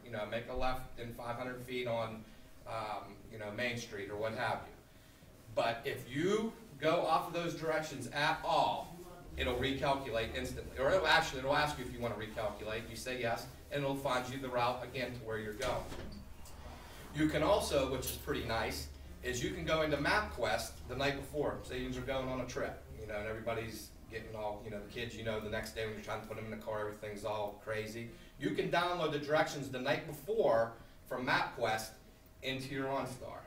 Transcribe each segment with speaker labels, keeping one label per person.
Speaker 1: you know, make a left in 500 feet on, you know, Main Street or what have you. But if you go off of those directions at all, it'll recalculate instantly. Or it'll ask you if you want to recalculate. You say yes, and it'll find you the route again to where you're going. You can also, which is pretty nice, is you can go into Mapquest the night before. Say you're going on a trip, you know, and everybody's getting all, you know, the kids, you know, the next day when you're trying to put them in the car, everything's all crazy. You can download the directions the night before from Mapquest into your OnStar.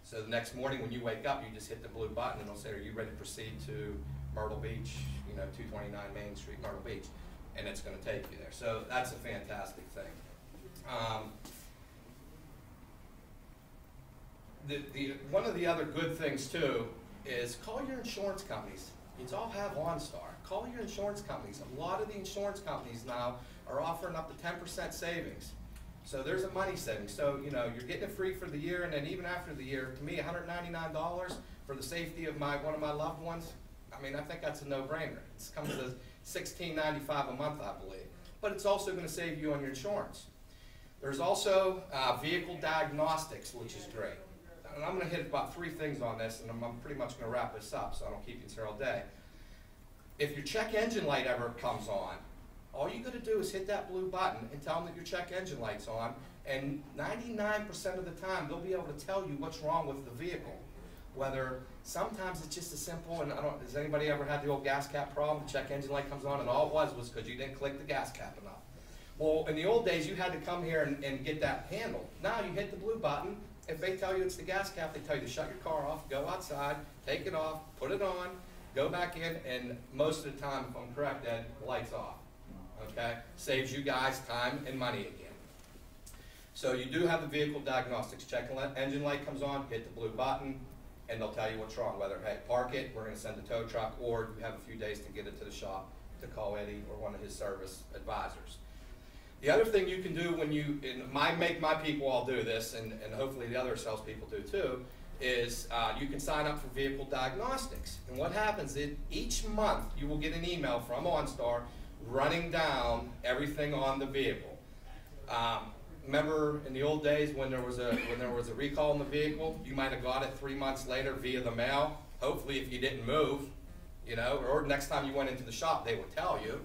Speaker 1: So the next morning when you wake up, you just hit the blue button and it'll say, are you ready to proceed to Myrtle Beach, you know, 229 Main Street, Myrtle Beach, and it's going to take you there. So that's a fantastic thing. One of the other good things too is call your insurance companies. You all have OnStar. Call your insurance companies. A lot of the insurance companies now are offering up to 10% savings. So there's a money saving. So, you know, you're getting it free for the year, and then even after the year, to me, $199 for the safety of one of my loved ones, I mean, I think that's a no-brainer. It comes to $16.95 a month, I believe. But it's also going to save you on your insurance. There's also vehicle diagnostics, which is great. And I'm going to hit about 3 things on this, and I'm pretty much going to wrap this up so I don't keep you here all day. If your check engine light ever comes on, all you got to do is hit that blue button and tell them that your check engine light's on, and 99% of the time they'll be able to tell you what's wrong with the vehicle. Whether sometimes it's just as simple, and has anybody ever had the old gas cap problem? The check engine light comes on and all it was because you didn't click the gas cap enough. Well, in the old days you had to come here and get that handled. Now you hit the blue button. If they tell you it's the gas cap, they tell you to shut your car off, go outside, take it off, put it on, go back in, and most of the time, if I'm correct, Ed, the light's off. Okay? Saves you guys time and money again. So you do have the vehicle diagnostics. Check engine light comes on, hit the blue button, and they'll tell you what's wrong. Whether, hey, park it, we're going to send a tow truck, or you have a few days to get it to the shop to call Eddie or one of his service advisors. The other thing you can do when you, make my people all do this, and hopefully the other salespeople do too, is you can sign up for vehicle diagnostics. And what happens is each month you will get an email from OnStar running down everything on the vehicle. Remember in the old days when there was a recall in the vehicle, you might have got it 3 months later via the mail. Hopefully if you didn't move, you know, or next time you went into the shop they would tell you.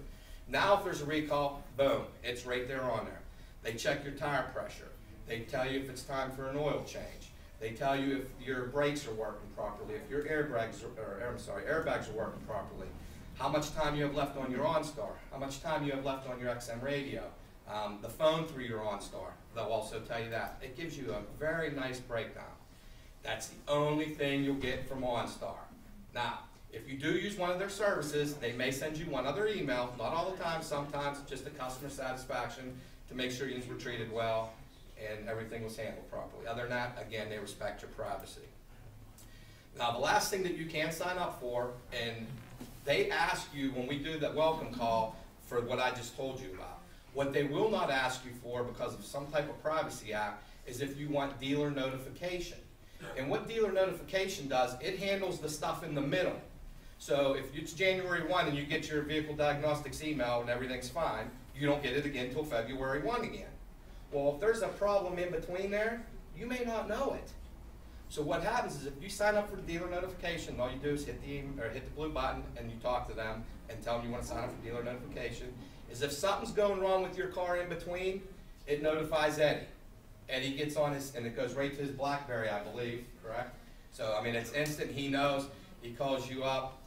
Speaker 1: Now if there's a recall, boom, it's right there on there. They check your tire pressure. They tell you if it's time for an oil change. They tell you if your brakes are working properly, if your airbags are working properly, how much time you have left on your OnStar, how much time you have left on your XM radio, the phone through your OnStar. They'll also tell you that. It gives you a very nice breakdown. That's the only thing you'll get from OnStar. Now, if you do use one of their services, they may send you one other email, not all the time, sometimes just a customer satisfaction to make sure you were treated well and everything was handled properly. Other than that, again, they respect your privacy. Now, the last thing that you can sign up for, and they ask you when we do that welcome call for what I just told you about. What they will not ask you for because of some type of privacy act is if you want dealer notification. And what dealer notification does, it handles the stuff in the middle. So if it's January 1 and you get your vehicle diagnostics email and everything's fine, you don't get it again until February 1 again. Well, if there's a problem in between there, you may not know it. So what happens is if you sign up for the dealer notification, all you do is hit the blue button and you talk to them and tell them you want to sign up for dealer notification, is if something's going wrong with your car in between, it notifies Eddie. Eddie gets on his, and it goes right to his BlackBerry, I believe, correct? So, I mean, it's instant. He knows. He calls you up.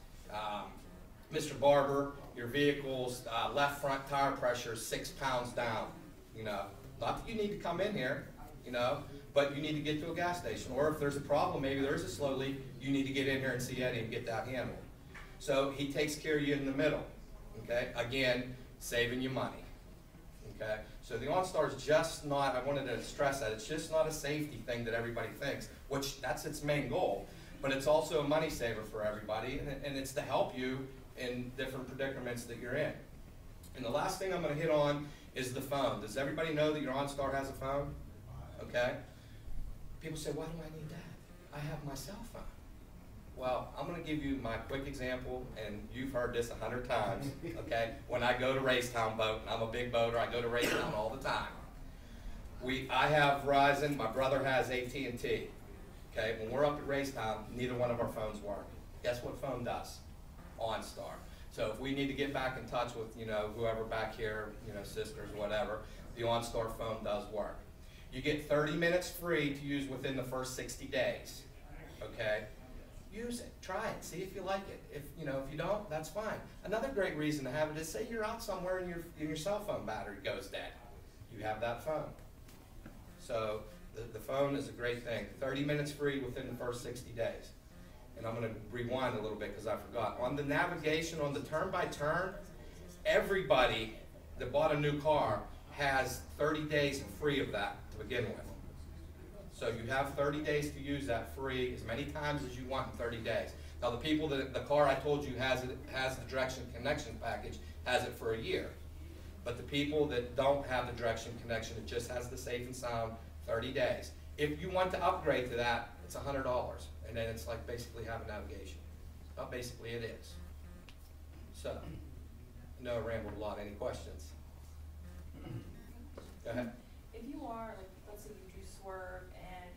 Speaker 1: Mr. Barber, your vehicle's left front tire pressure is 6 pounds down. You know, not that you need to come in here, you know, but you need to get to a gas station. Or if there's a problem, maybe there's a slow leak, you need to get in here and see Eddie and get that handled. So he takes care of you in the middle. Okay, again, saving you money. Okay, so the OnStar is just not, I wanted to stress that, it's just not a safety thing that everybody thinks, which that's its main goal, but it's also a money saver for everybody, and it's to help you in different predicaments that you're in. And the last thing I'm going to hit on is the phone. Does everybody know that your OnStar has a phone? Okay. People say, why do I need that? I have my cell phone. Well, I'm going to give you my quick example, and you've heard this 100 times, okay? When I go to Racetown boat, and I'm a big boater, I go to Racetown all the time. I have Verizon, my brother has AT&T. Okay, when we're up at Racetown, neither one of our phones work. Guess what phone does? OnStar. So if we need to get back in touch with, whoever back here, sisters, whatever, the OnStar phone does work. You get 30 minutes free to use within the first 60 days. Okay? Use it, try it, see if you like it. If you don't, that's fine. Another great reason to have it is, say you're out somewhere and your cell phone battery goes dead. You have that phone. So the phone is a great thing. 30 minutes free within the first 60 days. And I'm going to rewind a little bit because I forgot. On the navigation, on the turn-by-turn, everybody that bought a new car has 30 days free of that to begin with. So you have 30 days to use that free as many times as you want in 30 days. Now the people that the car I told you has the direction connection package has it for a year. But the people that don't have the direction connection, it just has the safe and sound 30 days. If you want to upgrade to that, it's $100. And then it's like basically having navigation. But basically it is. So, I know I rambled a lot. Any questions? Go ahead.
Speaker 2: If you are, like, let's say you do swerve and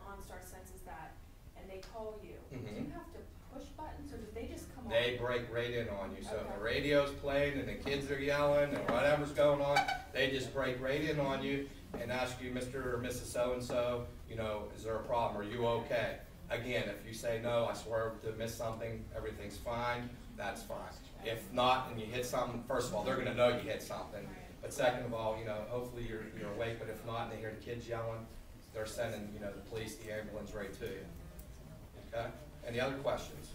Speaker 2: OnStar senses that, and they call you, do you have to push buttons, or do they just come on?
Speaker 1: They break right in on you. So if the radio's playing and the kids are yelling and whatever's going on, they just break right in on you and ask you, Mr. or Mrs. So-and-so, is there a problem? Are you okay? Again, if you say, no, I swerved to miss something, everything's fine, that's fine. If not, and you hit something, first of all, they're going to know you hit something. But second of all, hopefully you're awake, but if not, and they hear the kids yelling, they're sending, the police, the ambulance right to you. Okay? Any other questions?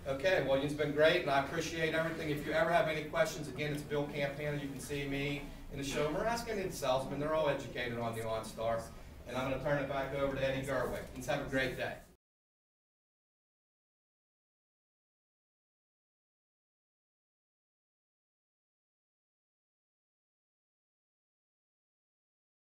Speaker 1: Okay, well, it's been great, and I appreciate everything. If you ever have any questions, again, it's Bill Campana. You can see me in the showroom, or ask any of the salesmen. They're all educated on the OnStar. And I'm going to turn it back over to Eddie Gerwick. Let's have a great day.